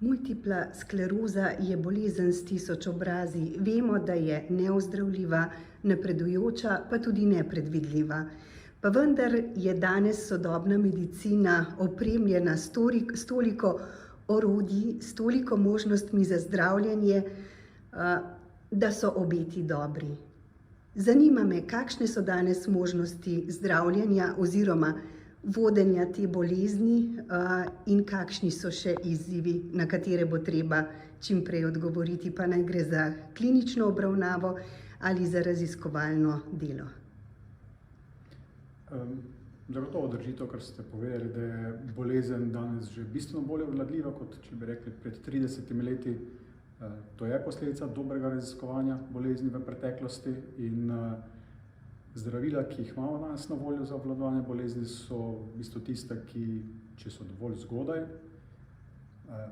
Multipla skleroza je bolezen s tisoč obrazi. Vemo, da je neozdravljiva, napredujoča, pa tudi nepredvidljiva. Pa vendar je danes sodobna medicina opremljena s toliko orodij, s toliko možnostmi za zdravljenje, da so obeti dobri. Zanima me, kakšne so danes možnosti zdravljenja oziroma vodenja te bolezni in kakšni so še izzivi, na katere bo treba čim prej odgovoriti, pa naj gre za klinično obravnavo ali za raziskovalno delo. Zagotovo drži to, kar ste povedali, da je bolezen danes že bistveno bolje obvladljiva, kot če bi rekli pred 30 leti. To je posledica dobrega raziskovanja bolezni v preteklosti in zdravila, ki jih imamo danes na voljo za obvladovanje bolezni, so v bistvu tiste, ki, če so dovolj zgodaj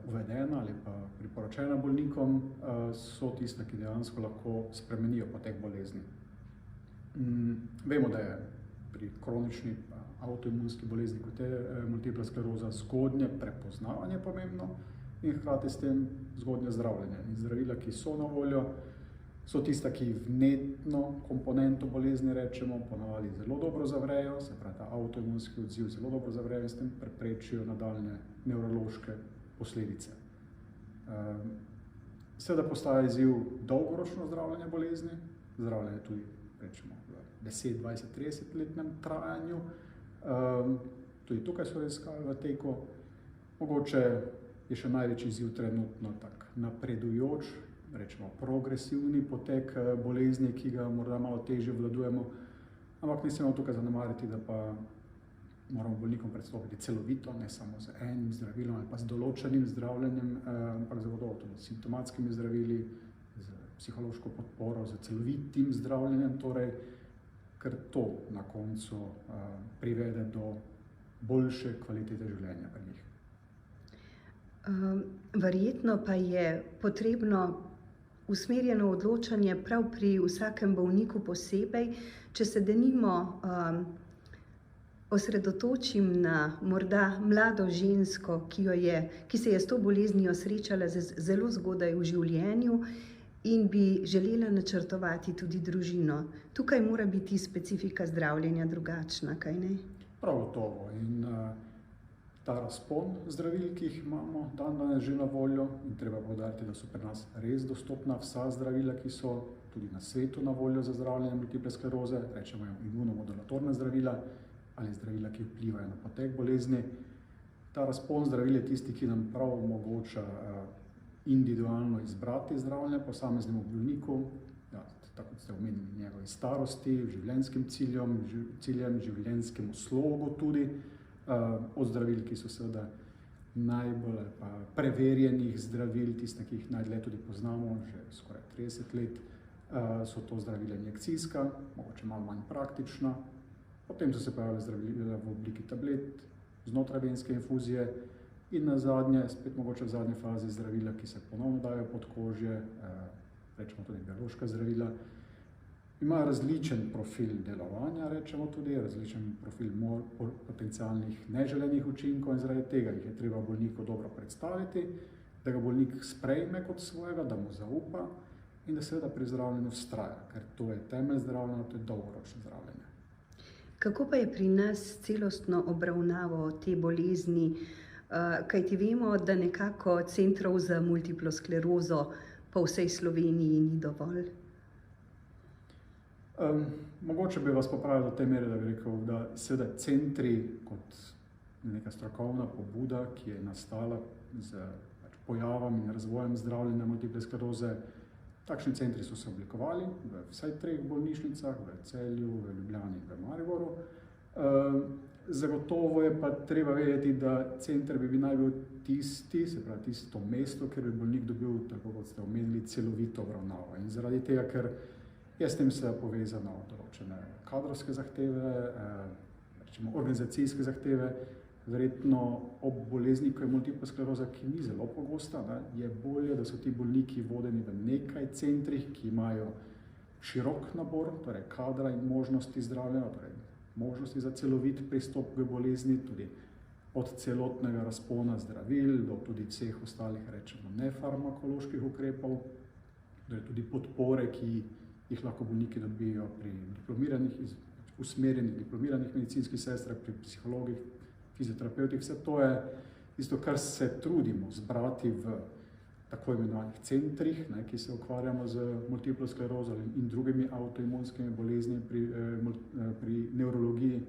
uvedena ali pa priporočena bolnikom, so tiste, ki dejansko lahko spremenijo potek bolezni. Vemo, da je pri kronični avtoimunski bolezni, kot je multipla skleroza, zgodnje prepoznavanje pomembno in hkrati s tem zgodnje zdravljenje. In zdravila, ki so na voljo, so tista, ki vnetno komponento bolezni, rečemo, ponavadi zelo dobro zavrejo, se pravi ta avtoimunski odziv zelo dobro zavrejo in s tem preprečijo nadaljnje nevrološke posledice. Seveda postaja izziv dolgoročno zdravljenje bolezni, zdravljenje tudi, rečemo, v 10, 20, 30 letnem trajanju. Tudi tukaj so raziskave v teku. Mogoče je še največji izziv trenutno tak napredujoč, rečemo progresivni potek bolezni, ki ga morda malo težje obvladujemo, ampak ne smemo tukaj zanemariti, da pa moramo bolnikom predstopiti celovito, ne samo z enim zdravilom ali pa z določenim zdravljenjem, ampak zagotovo tudi s simptomatskimi zdravili, z psihološko podporo, z celovitim zdravljenjem, torej, ker to na koncu privede do boljše kvalitete življenja pri njih. Verjetno pa je potrebno usmerjeno odločanje prav pri vsakem bolniku posebej, če se denimo osredotočim na morda mlado žensko, ki se je s to boleznijo srečala zelo zgodaj v življenju in bi želela načrtovati tudi družino. Tukaj mora biti specifika zdravljenja drugačna, kaj ne? Prav gotovo. In ta razpon zdravil, ki jih imamo danes že na voljo, in treba poudariti, da so pri nas res dostopna vsa zdravila, ki so tudi na svetu na voljo za zdravljenje multiple skleroze, rečemo imunomodulatorna zdravila ali zdravila, ki vplivajo na potek bolezni. Ta razpon zdravil je tisti, ki nam prav omogoča individualno izbrati zdravljenje posameznemu bolniku, tako kot ste omenili, njegovi starosti, življenjskim ciljem, življenjskemu slogu tudi, od zdravil, ki so seveda najbolj preverjenih zdravil, tiste, ki jih najdlje tudi poznamo, že skoraj 30 let, so to zdravila injekcijska, mogoče malo manj praktična. Potem so se pojavile zdravila v obliki tablet, znotrajvenske infuzije in nazadnje, spet mogoče v zadnji fazi, zdravila, ki se ponovno dajo pod kožje, rečemo tudi biološka zdravila. Ima različen profil delovanja, rečemo tudi, različen profil potencialnih neželenih učinkov in zaradi tega jih je treba bolniku dobro predstaviti, da ga bolnik sprejme kot svojega, da mu zaupa in da seveda pri zdravljenju vztraja, ker to je temelj zdravljenja, to je dolgoročno zdravljenje. Kako pa je pri nas celostno obravnavo te bolezni, kajti vemo, da nekako centrov za multiplo sklerozo po vsej Sloveniji ni dovolj? Mogoče bi vas popravil do te mere, da bi rekel, da seveda centri kot neka strokovna pobuda, ki je nastala z pojavom in razvojem zdravljenja multiple skleroze, takšni centri so se oblikovali v vsaj 3 bolnišnicah, v Celju, v Ljubljani in v Mariboru. Zagotovo je pa treba vedeti, da center bi naj bil tisti, se pravi tisto mesto, kjer bi bolnik dobil, tako kot ste omenili, celovito obravnavo. In zaradi tega, ker je s tem seveda povezano določene kadrovske zahteve, rečemo organizacijske zahteve, verjetno ob bolezni, ko je multipla skleroza, ki ni zelo pogosta, je bolje, da so ti bolniki vodeni v nekaj centrih, ki imajo širok nabor, torej kadra in možnosti zdravljenja, torej možnosti za celovit pristop k bolezni, tudi od celotnega razpona zdravil do tudi vseh ostalih, rečemo, nefarmakoloških ukrepov, da je tudi podpore, ki jih lahko bolniki dobijo pri usmerjenih diplomiranih medicinskih sestrah, pri psihologih, fizioterapevtih. Vse to je tisto, kar se trudimo zbrati v tako imenovanih centrih, ki se ukvarjamo z multiplo sklerozo in drugimi avtoimunskimi boleznimi pri nevrologiji.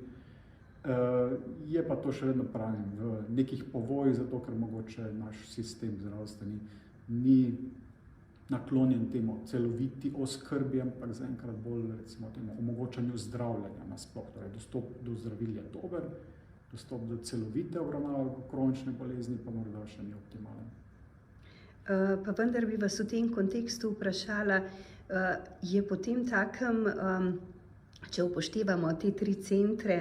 Je pa to še vedno, pravim, v nekih povojih, zato ker mogoče naš sistem zdravstveni ni naklonjen temu celoviti oskrbi, ampak zaenkrat bolj, recimo, temu omogočanju zdravljenja nasploh. Torej, dostop do zdravil je dober, dostop do celovite obravnave kronične bolezni pa morda še ni optimalen. Pa vendar bi vas v tem kontekstu vprašala, je potem takem, če upoštevamo te 3 centre,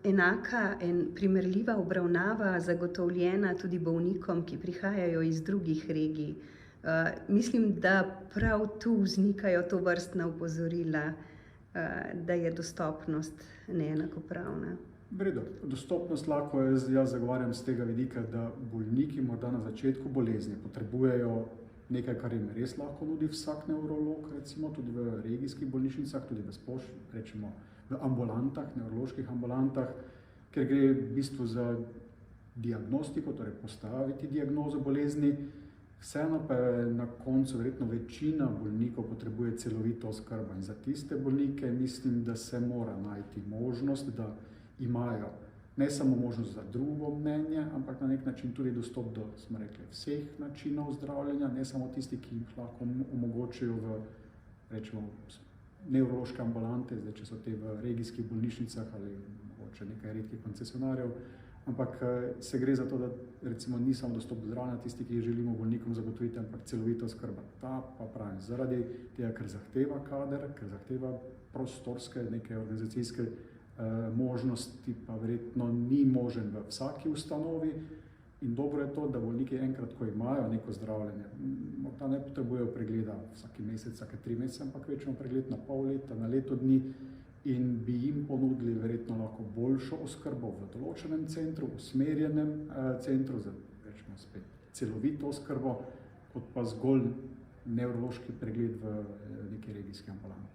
enaka in primerljiva obravnava zagotovljena tudi bolnikom, ki prihajajo iz drugih regij. Mislim, da prav tu vznikajo tovrstna opozorila, da je dostopnost neenakopravna. V redu, dostopnost lahko jaz zagovarjam z tega vidika, da bolniki morda na začetku bolezni potrebujejo nekaj, kar jim res lahko nudi vsak nevrolog, recimo tudi v regijskih bolnišnicah, tudi rečemo v ambulantah, nevroloških ambulantah, ker gre v bistvu za diagnostiko, torej postaviti diagnozo bolezni. Vseeno pa je na koncu verjetno večina bolnikov potrebuje celovito oskrbo in za tiste bolnike mislim, da se mora najti možnost, da imajo ne samo možnost za drugo mnenje, ampak na nek način tudi dostop do, smo rekli, vseh načinov zdravljenja, ne samo tisti, ki jih lahko omogočijo v, rečemo, nevrološke ambulante, zdaj če so te v regijskih bolnišnicah ali mogoče nekaj redkih koncesionarjev, ampak se gre za to, da recimo ni samo dostop do zdravljenja tisti, ki želimo bolnikom zagotoviti, ampak celovito oskrba. Ta pa pravim, zaradi tega, ker zahteva kader, ker zahteva prostorske, neke organizacijske možnosti, pa verjetno ni možen v vsaki ustanovi. In dobro je to, da bolniki enkrat, ko imajo neko zdravljenje, morda ne potrebujejo pregleda vsaki mesec, vsake 3 mesece, ampak večino pregled na pol leta, na leto dni in bi jim ponudili verjetno lahko boljšo oskrbo v določenem centru, usmerjenem centru, za rečemo spet celovito oskrbo, kot pa zgolj nevrološki pregled v neki regijski ambulanti.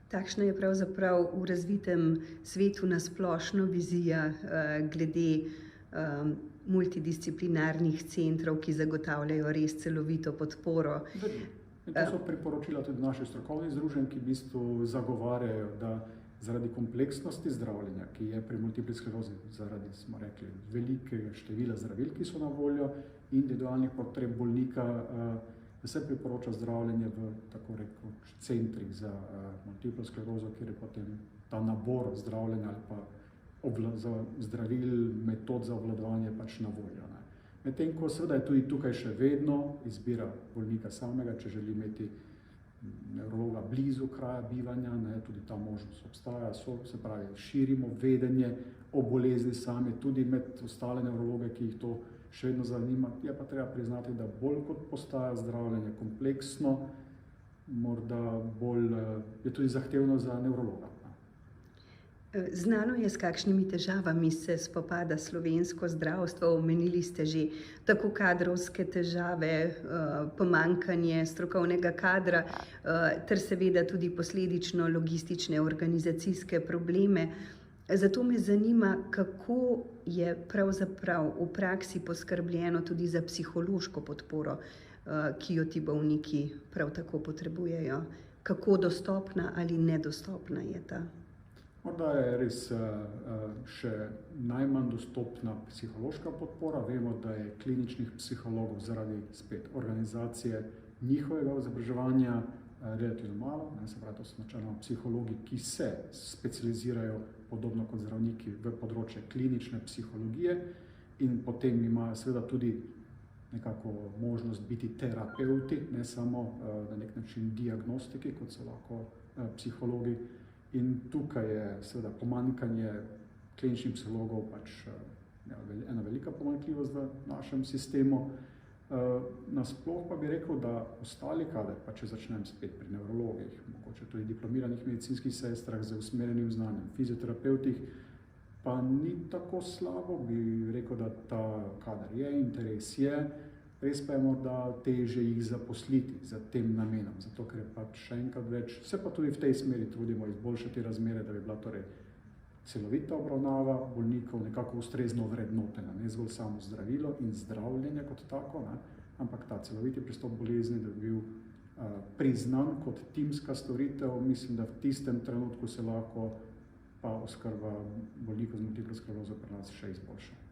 Takšna je pravzaprav v razvitem svetu nasplošno vizija glede multidisciplinarnih centrov, ki zagotavljajo res celovito podporo. To so priporočila tudi naših strokovnih združenj, ki v bistvu zagovarjajo, da zaradi kompleksnosti zdravljenja, ki je pri multipli sklerozi, zaradi, smo rekli, velikega števila zdravil, ki so na voljo, individualnih potreb bolnika, da se priporoča zdravljenje v tako rekoč centrih za multiplo sklerozo, kjer je potem ta nabor zdravljenja ali pa zdravil, metod za obvladovanje pač na voljo. Medtem ko seveda je tudi tukaj še vedno izbira bolnika samega, če želi imeti nevrologa blizu kraja bivanja, tudi ta možnost obstaja, se pravi, širimo vedenje o bolezni sami, tudi med ostale nevrologe, ki jih to še vedno zanima. Je pa treba priznati, da bolj kot postaja zdravljenje kompleksno, morda bolj je tudi zahtevno za nevrologa. Znano je, s kakšnimi težavami se spopada slovensko zdravstvo. Omenili ste že tako kadrovske težave, pomanjkanje strokovnega kadra, ter seveda tudi posledično logistične organizacijske probleme. Zato me zanima, kako je pravzaprav v praksi poskrbljeno tudi za psihološko podporo, ki jo ti bolniki prav tako potrebujejo. Kako dostopna ali nedostopna je ta? Morda je res še najmanj dostopna psihološka podpora. Vemo, da je kliničnih psihologov zaradi spet organizacije njihovega izobraževanja relativno malo. Se pravi, to so načeloma psihologi, ki se specializirajo podobno kot zdravniki v področje klinične psihologije in potem imajo seveda tudi nekako možnost biti terapeuti, ne samo na nek način diagnostiki, kot so lahko psihologi. In tukaj je seveda pomanjkanje kliničnih psihologov pač ena velika pomanjkljivost v našem sistemu. Nasploh pa bi rekel, da ostali kader, pa če začnem spet pri nevrologih, mogoče tudi diplomiranih medicinskih sestrah z usmerjenim znanjem, fizioterapevtih, pa ni tako slabo, bi rekel, da ta kader je, interes je, res pa je morda težje jih zaposliti za tem namenom, zato ker je pač še enkrat več, se pa tudi v tej smeri trudimo izboljšati razmere, da bi bila torej celovita obravnava bolnikov nekako ustrezno vrednotena, ne zgolj samo zdravilo in zdravljenje kot tako, ne, ampak ta celoviti pristop bolezni, da bi bil priznan kot timska storitev, mislim, da v tistem trenutku se lahko pa oskrba bolnikov z multiplo sklerozo pri nas še izboljša.